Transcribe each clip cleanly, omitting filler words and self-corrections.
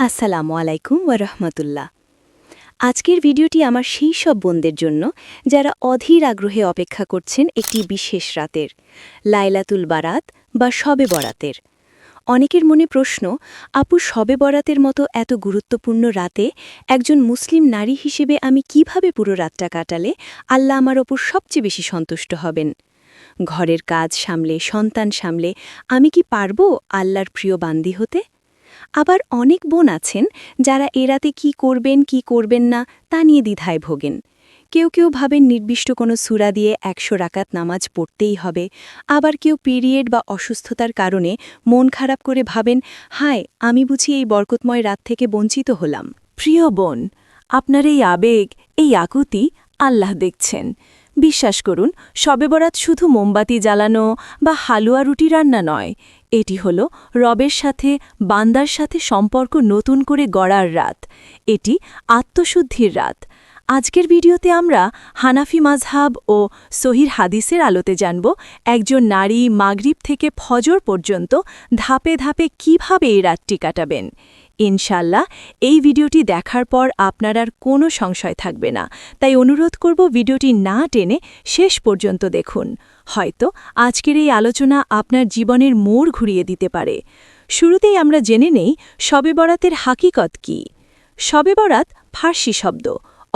আসসালামু আলাইকুম ওয়ারহমতুল্লাহ। আজকের ভিডিওটি আমার সেই সব বোনদের জন্য যারা অধীর আগ্রহে অপেক্ষা করছেন একটি বিশেষ রাতের, লাইলাতুল বারাত বা শবে বরাতের। অনেকের মনে প্রশ্ন, আপু শবে বরাতের মতো এত গুরুত্বপূর্ণ রাতে একজন মুসলিম নারী হিসেবে আমি কিভাবে পুরো রাতটা কাটালে আল্লাহ আমার ওপর সবচেয়ে বেশি সন্তুষ্ট হবেন? ঘরের কাজ সামলে, সন্তান সামলে আমি কি পারবো আল্লাহর প্রিয় বান্দি হতে? আবার অনেক বোন আছেন যারা এ রাতে কী করবেন কি করবেন না তা নিয়ে দ্বিধায় ভোগেন। কেউ কেউ ভাবেন নির্দিষ্ট কোনো সূরা দিয়ে ১০০ রাকাত নামাজ পড়তেই হবে, আবার কেউ পিরিয়ড বা অসুস্থতার কারণে মন খারাপ করে ভাবেন, হায় আমি বুঝি এই বরকতময় রাত থেকে বঞ্চিত হলাম। প্রিয় বোন, আপনার এই আবেগ, এই আকুতি আল্লাহ দেখছেন। বিশ্বাস করুন, শবে বরাত শুধু মোমবাতি জ্বালানো বা হালুয়া রুটি রান্না নয়, এটি হল রবের সাথে, বান্দার সাথে সম্পর্ক নতুন করে গড়ার রাত। এটি আত্মশুদ্ধির রাত। আজকের ভিডিওতে আমরা হানাফি মাযহাব ও সহিহ হাদিসের আলোতে জানব একজন নারী মাগরিব থেকে ফজর পর্যন্ত ধাপে ধাপে কিভাবে এই রাতটি কাটাবেন। ইনশাল্লাহ এই ভিডিওটি দেখার পর আপনার আর কোনো সংশয় থাকবে না, তাই অনুরোধ করব ভিডিওটি না টেনে শেষ পর্যন্ত দেখুন। হয়তো আজকের এই আলোচনা আপনার জীবনের মোড় ঘুরিয়ে দিতে পারে। শুরুতেই আমরা জেনে নেই শবে বরাতের হাকিকত কী। শবে বরাত ফার্সি শব্দ,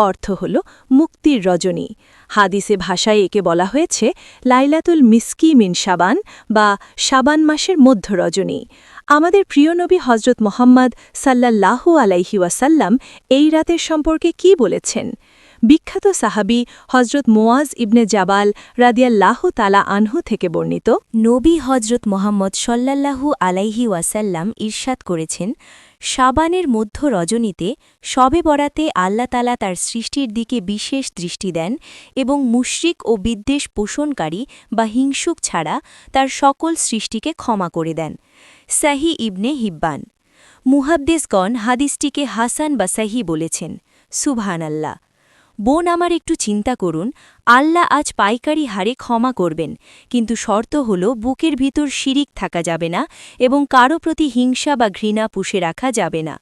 অর্থ হল মুক্তির রজনী। হাদিসে ভাষায় একে বলা হয়েছে লাইলাতুল মিসকি মিন শাবান বা শাবান মাসের মধ্য রজনী। আমাদের প্রিয় নবী হজরত মোহাম্মদ সাল্লাল্লাহু আলাইহি ওয়াসাল্লাম এই রাতের সম্পর্কে কি বলেছেন? বিখ্যাত সাহাবী হজরত মুয়াজ ইবনে জাবাল রাদিয়াল্লাহু তাআলা আনহু থেকে বর্ণিত, নবী হজরত মোহাম্মদ সাল্লাল্লাহু আলাইহি ওয়াসাল্লাম ইরশাদ করেছেন, শাবানের মধ্য রজনীতে শবে বরাতে আল্লাহ তাআলা তার সৃষ্টির দিকে বিশেষ দৃষ্টি দেন এবং মুশরিক ও বিদ্বেষ পোষণকারী বা হিংসুক ছাড়া তার সকল সৃষ্টিকে ক্ষমা করে দেন। সাহি ইবনে হিব্বান। মুহাদ্দিসগণ হাদিসটিকে হাসান বা সাহি বলেছেন। সুবহানাল্লাহ। বোন আমার, একটু চিন্তা করুন, আল্লাহ আজ পাইকারি হারে ক্ষমা করবেন, কিন্তু শর্ত হল বুকের ভিতর শিরিক থাকা যাবে না এবং কারো প্রতি হিংসা বা ঘৃণা পুষে রাখা যাবে না।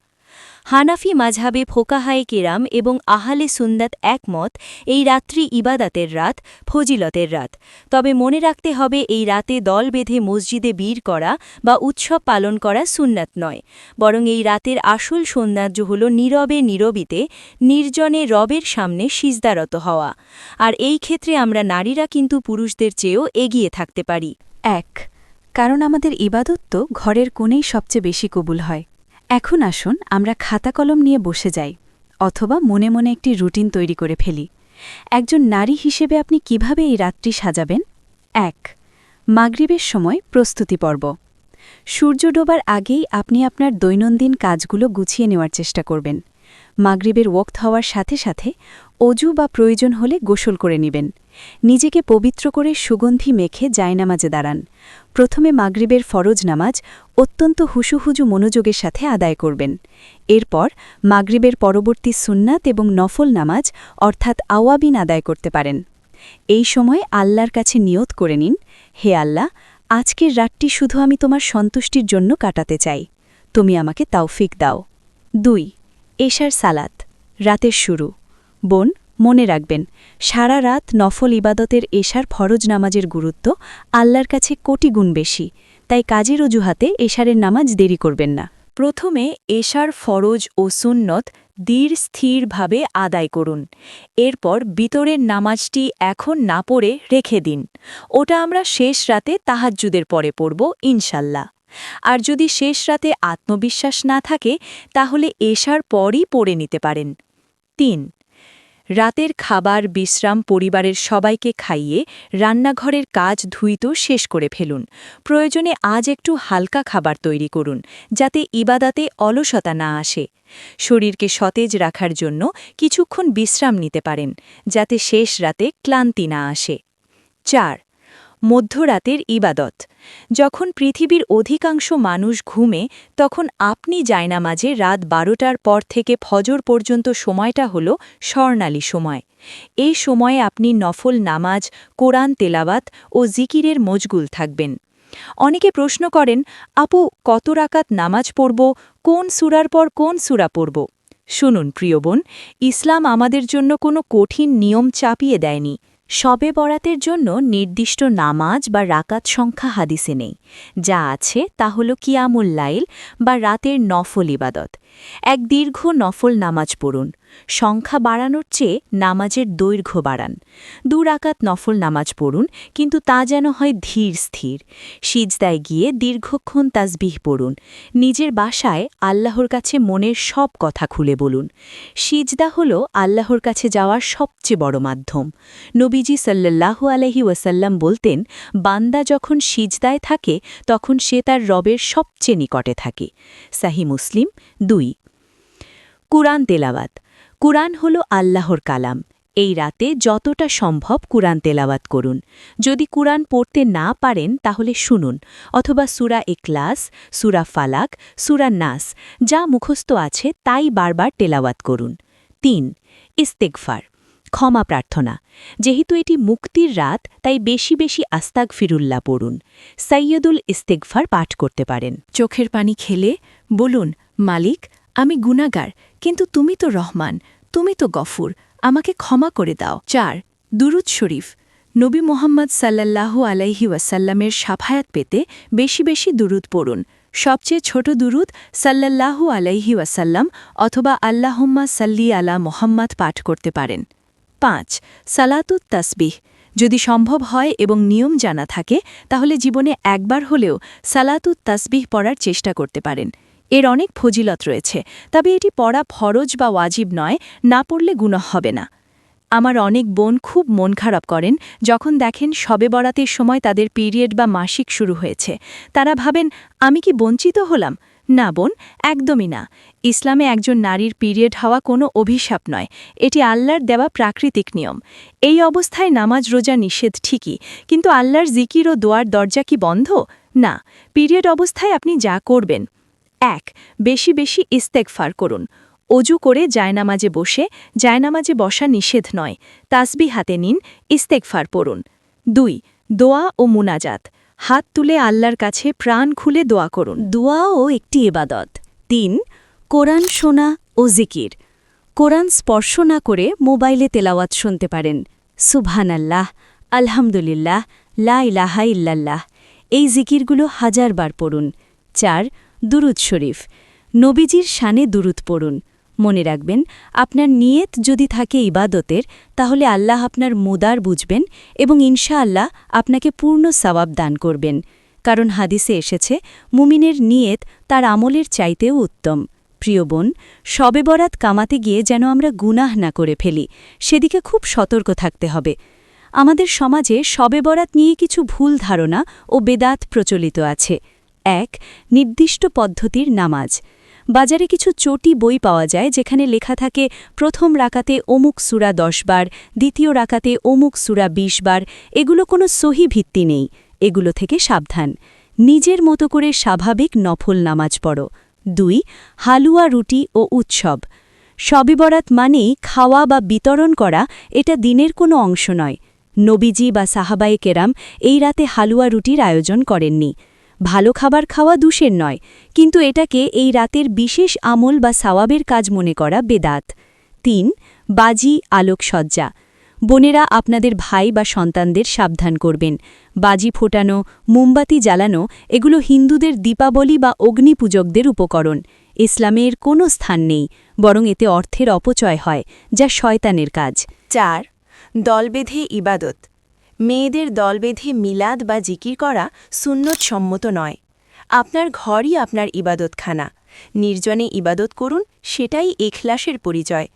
হানাফি মাযহাবে ফোকাহায়ে কেরাম এবং আহলে সুন্নাত একমত, এই রাত্রি ইবাদাতের রাত, ফজিলতের রাত। তবে মনে রাখতে হবে, এই রাতে দল বেঁধে মসজিদে বীর করা বা উৎসব পালন করা সুন্নাত নয়, বরং এই রাতের আসল সৌন্দর্য হল নীরবে নীরবিতে নির্জনে রবের সামনে সিজদারত হওয়া। আর এই ক্ষেত্রে আমরা নারীরা কিন্তু পুরুষদের চেয়েও এগিয়ে থাকতে পারি। ১. কারণ আমাদের ইবাদত তো ঘরের কোণেই সবচেয়ে বেশি কবুল হয়। এখন আসুন আমরা খাতা কলম নিয়ে বসে যাই, অথবা মনে মনে একটি রুটিন তৈরি করে ফেলি। একজন নারী হিসেবে আপনি কিভাবে এই রাতটি সাজাবেন? ১. মাগরিবের সময় প্রস্তুতি পর্ব। সূর্য ডোবার আগেই আপনি আপনার দৈনন্দিন কাজগুলো গুছিয়ে নেওয়ার চেষ্টা করবেন। মাগরিবের ওয়াক্ত হওয়ার সাথে সাথে অজু বা প্রয়োজন হলে গোসল করে নেবেন। নিজেকে পবিত্র করে সুগন্ধি মেখে জায়নামাজে দাঁড়ান। প্রথমে মাগরিবের ফরজ নামাজ অত্যন্ত হুজুহুজু মনোযোগের সাথে আদায় করবেন। এরপর মাগরিবের পরবর্তী সুন্নাত এবং নফল নামাজ অর্থাৎ আওয়াবিন আদায় করতে পারেন। এই সময় আল্লাহর কাছে নিয়ত করে নিন, হে আল্লাহ, আজকের রাতটি শুধু আমি তোমার সন্তুষ্টির জন্য কাটাতে চাই, তুমি আমাকে তাওফিক দাও। ২. এশার সালাত, রাতের শুরু। বোন, মনে রাখবেন, সারা রাত নফল ইবাদতের এশার ফরজ নামাজের গুরুত্ব আল্লাহর কাছে কোটি গুণ বেশি, তাই কাজের অজুহাতে এশারের নামাজ দেরি করবেন না। প্রথমে এশার ফরজ ও সুন্নত ধীর স্থিরভাবে আদায় করুন। এরপর বিতরের নামাজটি এখন না পড়ে রেখে দিন, ওটা আমরা শেষ রাতে তাহাজ্জুদের পরে পড়ব ইনশাল্লাহ। আর যদি শেষ রাতে আত্মবিশ্বাস না থাকে তাহলে এশার পরই পড়ে নিতে পারেন। ৩. রাতের খাবার বিশ্রাম পরিবারের সবাইকে খাইয়ে রান্নাঘরের কাজ ধুইত শেষ করে ফেলুন। প্রয়োজনে আজ একটু হালকা খাবার তৈরি করুন, যাতে ইবাদাতে অলসতা না আসে। শরীরকে সতেজ রাখার জন্য কিছুক্ষণ বিশ্রাম নিতে পারেন, যাতে শেষ রাতে ক্লান্তি না আসে। ৪. মধ্যরাতের ইবাদত। যখন পৃথিবীর অধিকাংশ মানুষ ঘুমে, তখন আপনি জায়নামাজে রাত ১২টার পর থেকে ফজর পর্যন্ত সময়টা হল স্বর্ণালী সময়। এই সময়ে আপনি নফল নামাজ, কোরআন তেলাওয়াত ও জিকিরের মশগুল থাকবেন। অনেকে প্রশ্ন করেন, আপু কত রাকাত নামাজ পড়ব, কোন সূরার পর কোন সূরা পড়ব? শুনুন প্রিয় বোন, ইসলাম আমাদের জন্য কোনো কঠিন নিয়ম চাপিয়ে দেয়নি। শবে বরাতের জন্য নির্দিষ্ট নামাজ বা রাকাত সংখ্যা হাদিসে নেই। যা আছে তা হল কিয়ামুল লাইল বা রাতের নফল ইবাদত। এক দীর্ঘ নফল নামাজ পড়ুন। সংখ্যা বাড়ানোর চেয়ে নামাজের দৈর্ঘ্য বাড়ান। 2 রাকাত নফল নামাজ পড়ুন, কিন্তু তা যেন হয় ধীর স্থির। সিজদায় গিয়ে দীর্ঘক্ষণ তাসবিহ পড়ুন। নিজের বাসায় আল্লাহর কাছে মনের সব কথা খুলে বলুন। সিজদা হল আল্লাহর কাছে যাওয়ার সবচেয়ে বড় মাধ্যম। নবীজি সাল্লাল্লাহু আলাইহি ওয়াসাল্লাম বলতেন, বান্দা যখন সিজদায় থাকে তখন সে তার রবের সবচেয়ে নিকটে থাকে। সাহি মুসলিম 2। কুরআন তেলাওয়াত। কুরআন হল আল্লাহর কালাম। এই রাতে যতটা সম্ভব কুরআন তেলাওয়াত করুন। যদি কুরআন পড়তে না পারেন তাহলে শুনুন, অথবা সূরা ইখলাস, সূরা ফালাক, সূরা নাস যা মুখস্থ আছে তাই বারবার তেলাওয়াত করুন। 3। ইস্তেগফার, ক্ষমা প্রার্থনা। যেহেতু এটি মুক্তির রাত, তাই বেশি বেশি আস্তাগফিরুল্লাহ পড়ুন। সাইয়্যিদুল ইস্তেগফার পাঠ করতে পারেন। চোখের পানি খেলে বলুন, মালিক, আমি গুনাহগার, কিন্তু তুমি তো রহমান, তুমি তো গফুর, আমাকে ক্ষমা করে দাও। 4। দুরুদ শরীফ। নবী মোহাম্মদ সাল্লাল্লাহু আলাইহি ওয়াসাল্লামের শাফায়াত পেতে বেশি বেশি দুরুদ পড়ুন। সবচেয়ে ছোট দুরুদ সাল্লাল্লাহু আলাইহি ওয়াসাল্লাম অথবা আল্লাহুম্মা সাল্লি আলা মুহাম্মাদ পাঠ করতে পারেন। 5। সালাতুত তাসবিহ। যদি সম্ভব হয় এবং নিয়ম জানা থাকে তাহলে জীবনে একবার হলেও সালাতুত তাসবিহ পড়ার চেষ্টা করতে পারেন। এর অনেক ফজিলত রয়েছে, তবে এটি পড়া ফরজ বা ওয়াজিব নয়, না পড়লে গুনাহ হবে না। আমার অনেক বোন খুব মন খারাপ করেন যখন দেখেন শবে বরাতের সময় তাদের পিরিয়ড বা মাসিক শুরু হয়েছে। তারা ভাবেন, আমি কি বঞ্চিত হলাম? না বোন, একদমই না। ইসলামে একজন নারীর পিরিয়ড হওয়া কোনো অভিশাপ নয়, এটি আল্লাহর দেওয়া প্রাকৃতিক নিয়ম। এই অবস্থায় নামাজ রোজা নিষেধ ঠিকই, কিন্তু আল্লাহর জিকির ও দোয়ার দরজা কি বন্ধ? না। পিরিয়ড অবস্থায় আপনি যা করবেন: 1. বেশি বেশি ইস্তেগফার করুন। অজু করে জায়নামাজে বসে, জায়নামাজে বসা নিষেধ নয়, তাসবিহ হাতে নিন, ইস্তেগফার পড়ুন। 2. দোয়া ও মুনাজাত। হাত তুলে আল্লাহর কাছে প্রাণ খুলে দোয়া করুন। দোয়াও একটি ইবাদত। 3. কোরআন শোনা ও জিকির। কোরআন স্পর্শ না করে মোবাইলে তেলাওয়াত শুনতে পারেন। সুবহানাল্লাহ, আলহামদুলিল্লাহ, লা ইলাহা ইল্লাল্লাহ। এই জিকিরগুলো 1000 বার পড়ুন। 4. দুরুদ শরীফ। নবীজির শানে দুরুদ পড়ুন। মনে রাখবেন, আপনার নিয়ত যদি থাকে ইবাদতের, তাহলে আল্লাহ আপনার মুদার বুঝবেন এবং ইনশাআল্লাহ আপনাকে পূর্ণ সওয়াব দান করবেন। কারণ হাদিসে এসেছে, মুমিনের নিয়ত তার আমলের চাইতেও উত্তম। প্রিয় বোন, শবে বরাত কামাতে গিয়ে যেন আমরা গুনাহ না করে ফেলি, সেদিকে খুব সতর্ক থাকতে হবে। আমাদের সমাজে শবে বরাত নিয়ে কিছু ভুল ধারণা ও বেদাত প্রচলিত আছে। 1. নির্দিষ্ট পদ্ধতির নামাজ। বাজারে কিছু চটি বই পাওয়া যায় যেখানে লেখা থাকে প্রথম রাকাতে অমুক সূরা 10 বার, দ্বিতীয় রাকাতে অমুক সূরা 20 বার। এগুলো কোনো সহি ভিত্তি নেই, এগুলো থেকে সাবধান। নিজের মতো করে স্বাভাবিক নফল নামাজ পড়ো। 2. হালুয়া রুটি ও উৎসব। শবে বরাত মানেই খাওয়া বা বিতরণ করা, এটা দিনের কোনো অংশ নয়। নবীজি বা সাহাবায়ে কেরাম এই রাতে হালুয়া রুটির আয়োজন করেননি। ভালো খাবার খাওয়া দোষের নয়, কিন্তু এটাকে এই রাতের বিশেষ আমল বা সাওয়াবের কাজ মনে করা বেদাত। 3. বাজি আলোকসজ্জা। বোনেরা আপনাদের ভাই বা সন্তানদের সাবধান করবেন। বাজি ফোটানো, মোমবাতি জ্বালানো এগুলো হিন্দুদের দীপাবলি বা অগ্নিপূজকদের উপকরণ। ইসলামের কোনো স্থান নেই, বরং এতে অর্থের অপচয় হয়, যা শয়তানের কাজ। 4. দল বেঁধে ইবাদত। মেয়েদের দল বেঁধে মিলাদ বা জিকির করা সুন্নত সম্মত নয়। আপনার ঘরই আপনার ইবাদতখানা। নির্জনে ইবাদত করুন, সেটাই ইখলাসের পরিচয়।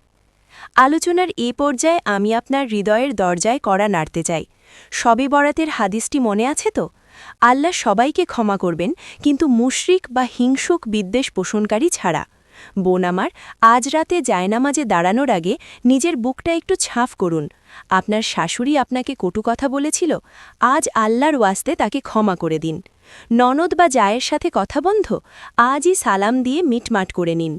আলোচনার এ পর্যায়ে আমি আপনার হৃদয়ের দরজায় কড়া নাড়তে চাই। শবে বরাতের হাদিসটি মনে আছে তো? আল্লাহ সবাইকে ক্ষমা করবেন, কিন্তু মুশরিক বা হিংসুক বিদ্বেষ পোষণকারী ছাড়া। বোন আমার, আজ রাতে জায়নামাজে দাঁড়ানোর আগে নিজের বুকটা একটু ছাফ করুন। আপনার শাশুড়ি আপনাকে কটু কথা বলেছিল, আজ আল্লাহর ওয়াস্তে তাকে ক্ষমা করে দিন। ননদ বা জায়ের সাথে কথা বন্ধ, আজই সালাম দিয়ে মিটমাট করে নিন।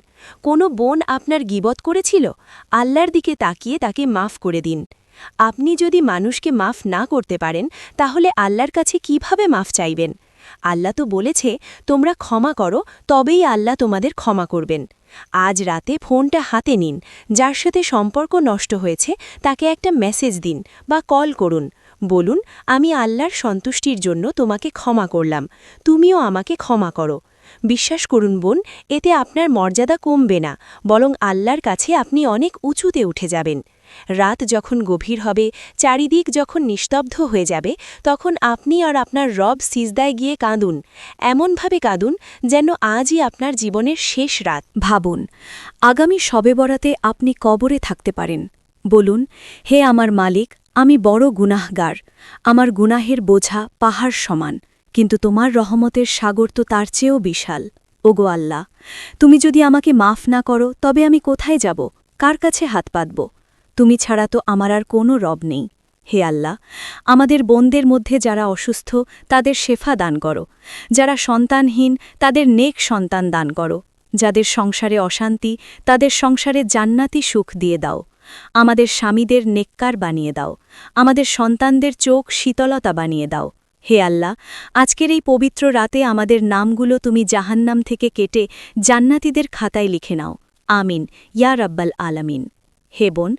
কোনো বোন আপনার গীবত করেছিল, আল্লাহর দিকে তাকিয়ে তাকে মাফ করে দিন। আপনি যদি মানুষকে মাফ না করতে পারেন, তাহলে আল্লাহর কাছে কিভাবে মাফ চাইবেন? আল্লাহ তো বলেছে তোমরা ক্ষমা করো, তবেই আল্লাহ তোমাদের ক্ষমা করবেন। আজ রাতে ফোনটা হাতে নিন, যার সাথে সম্পর্ক নষ্ট হয়েছে তাকে একটা মেসেজ দিন বা কল করুন। বলুন, আমি আল্লাহর সন্তুষ্টির জন্য তোমাকে ক্ষমা করলাম, তুমিও আমাকে ক্ষমা করো। বিশ্বাস করুন বোন, এতে আপনার মর্যাদা কমবে না, বরং আল্লাহর কাছে আপনি অনেক উঁচুতে উঠে যাবেন। রাত যখন গভীর হবে, চারিদিক যখন নিস্তব্ধ হয়ে যাবে, তখন আপনি আর আপনার রব সিজদায় গিয়ে কাঁদুন। এমনভাবে কাঁদুন যেন আজই আপনার জীবনের শেষ রাত। ভাবুন, আগামী শবে বরাতে আপনি কবরে থাকতে পারেন। বলুন, হে আমার মালিক, আমি বড় গুনাহগার, আমার গুনাহের বোঝা পাহাড় সমান, কিন্তু তোমার রহমতের সাগর তো তার চেয়েও বিশাল। ওগো আল্লাহ, তুমি যদি আমাকে মাফ না করো তবে আমি কোথায় যাব, কার কাছে হাত পাতব? তুমি ছাড়া তো আমার আর কোনো রব নেই। হে আল্লাহ, আমাদের বোনদের মধ্যে যারা অসুস্থ তাদের শেফা দান করো, যারা সন্তানহীন তাদের নেক সন্তান দান করো, যাদের সংসারে অশান্তি তাদের সংসারে জান্নাতি সুখ দিয়ে দাও। আমাদের স্বামীদের নেককার বানিয়ে দাও, আমাদের সন্তানদের চোখ শীতলতা বানিয়ে দাও। হে আল্লাহ, আজকের এই পবিত্র রাতে আমাদের নামগুলো তুমি জাহান্নাম থেকে কেটে জান্নাতীদের খাতায় লিখে নাও। আমিন ইয়া রাব্বাল আলামিন। হে বোন,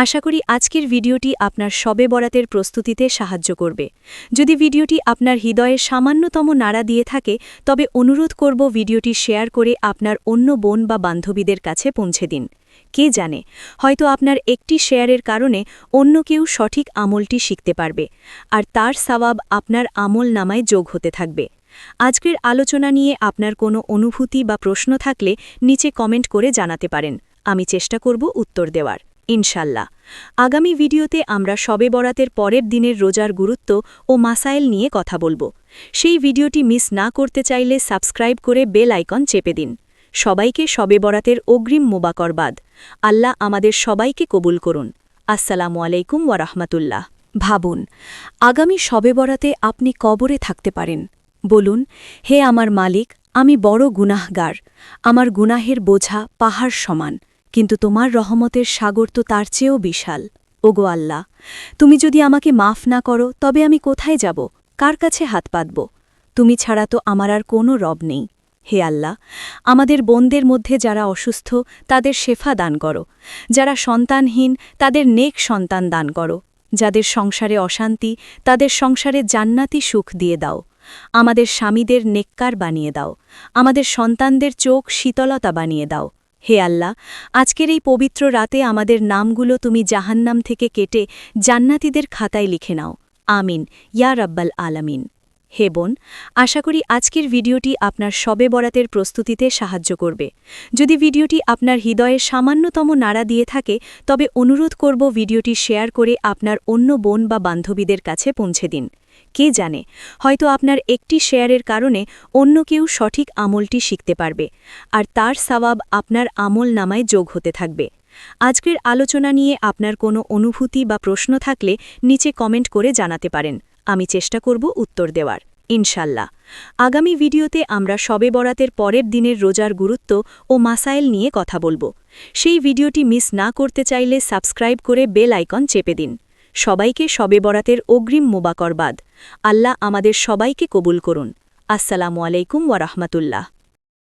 আশা করি আজকের ভিডিওটি আপনার শবে বরাতের প্রস্তুতিতে সাহায্য করবে। যদি ভিডিওটি আপনার হৃদয়ে সামান্যতম নাড়া দিয়ে থাকে তবে অনুরোধ করব ভিডিওটি শেয়ার করে আপনার অন্য বোন বা বান্ধবীদের কাছে পৌঁছে দিন। কে জানে, হয়তো আপনার একটি শেয়ারের কারণে অন্য কেউ সঠিক আমলটি শিখতে পারবে, আর তার সওয়াব আপনার আমল নামায় যোগ হতে থাকবে। আজকের আলোচনা নিয়ে আপনার কোনো অনুভূতি বা প্রশ্ন থাকলে নিচে কমেন্ট করে জানাতে পারেন, আমি চেষ্টা করব উত্তর দেওয়ার ইনশাল্লাহ। আগামী ভিডিওতে আমরা শবে বরাতের পরের দিনের রোজার গুরুত্ব ও মাসাইল নিয়ে কথা বলবো। সেই ভিডিওটি মিস না করতে চাইলে সাবস্ক্রাইব করে বেল আইকন চেপে দিন। সবাইকে শবে বরাতের অগ্রিম মোবারকবাদ। আল্লাহ আমাদের সবাইকে কবুল করুন। আসসালামু আলাইকুম ওয়া রাহমাতুল্লাহ। ভাবুন, আগামী শবে বরাতে আপনি কবরে থাকতে পারেন। বলুন, হে আমার মালিক, আমি বড় গুনাহগার, আমার গুনাহের বোঝা পাহাড় সমান, কিন্তু তোমার রহমতের সাগর তো তার চেয়েও বিশাল। ওগো আল্লাহ, তুমি যদি আমাকে মাফ না করো তবে আমি কোথায় যাব, কার কাছে হাত পাতব? তুমি ছাড়া তো আমার আর কোনো রব নেই। হে আল্লাহ, আমাদের বোনদের মধ্যে যারা অসুস্থ তাদের শেফা দান করো, যারা সন্তানহীন তাদের নেক সন্তান দান করো, যাদের সংসারে অশান্তি তাদের সংসারে জান্নাতি সুখ দিয়ে দাও। আমাদের স্বামীদের নেককার বানিয়ে দাও, আমাদের সন্তানদের চোখ শীতলতা বানিয়ে দাও। হে আল্লাহ, আজকের এই পবিত্র রাতে আমাদের নামগুলো তুমি জাহান্নাম থেকে কেটে জান্নাতীদের খাতায় লিখে নাও। আমিন ইয়া রাব্বাল আলামিন। হে বোন, আশা করি আজকের ভিডিওটি আপনার শবে বরাতের প্রস্তুতিতে সাহায্য করবে। যদি ভিডিওটি আপনার হৃদয়ে সামান্যতম নাড়া দিয়ে থাকে তবে অনুরোধ করব ভিডিওটি শেয়ার করে আপনার অন্য বোন বা বান্ধবীদের কাছে পৌঁছে দিন। কে জানে, হয়তো আপনার একটি শেয়ারের কারণে অন্য কেউ সঠিক আমলটি শিখতে পারবে, আর তার সওয়াব আপনার আমল নামায় যোগ হতে থাকবে। আজকের আলোচনা নিয়ে আপনার কোনো অনুভূতি বা প্রশ্ন থাকলে নিচে কমেন্ট করে জানাতে পারেন, আমি চেষ্টা করব উত্তর দেওয়ার ইনশাল্লাহ। আগামী ভিডিওতে আমরা শবে বরাতের পরের দিনের রোজার গুরুত্ব ও মাসাইল নিয়ে কথা বলবো। সেই ভিডিওটি মিস না করতে চাইলে সাবস্ক্রাইব করে বেল আইকন চেপে দিন। সবাইকে শবে বরাতের অগ্রিম মোবারকবাদ। আল্লাহ আমাদের সবাইকে কবুল করুন। আসসালামু আলাইকুম ওয়া রাহমাতুল্লাহ।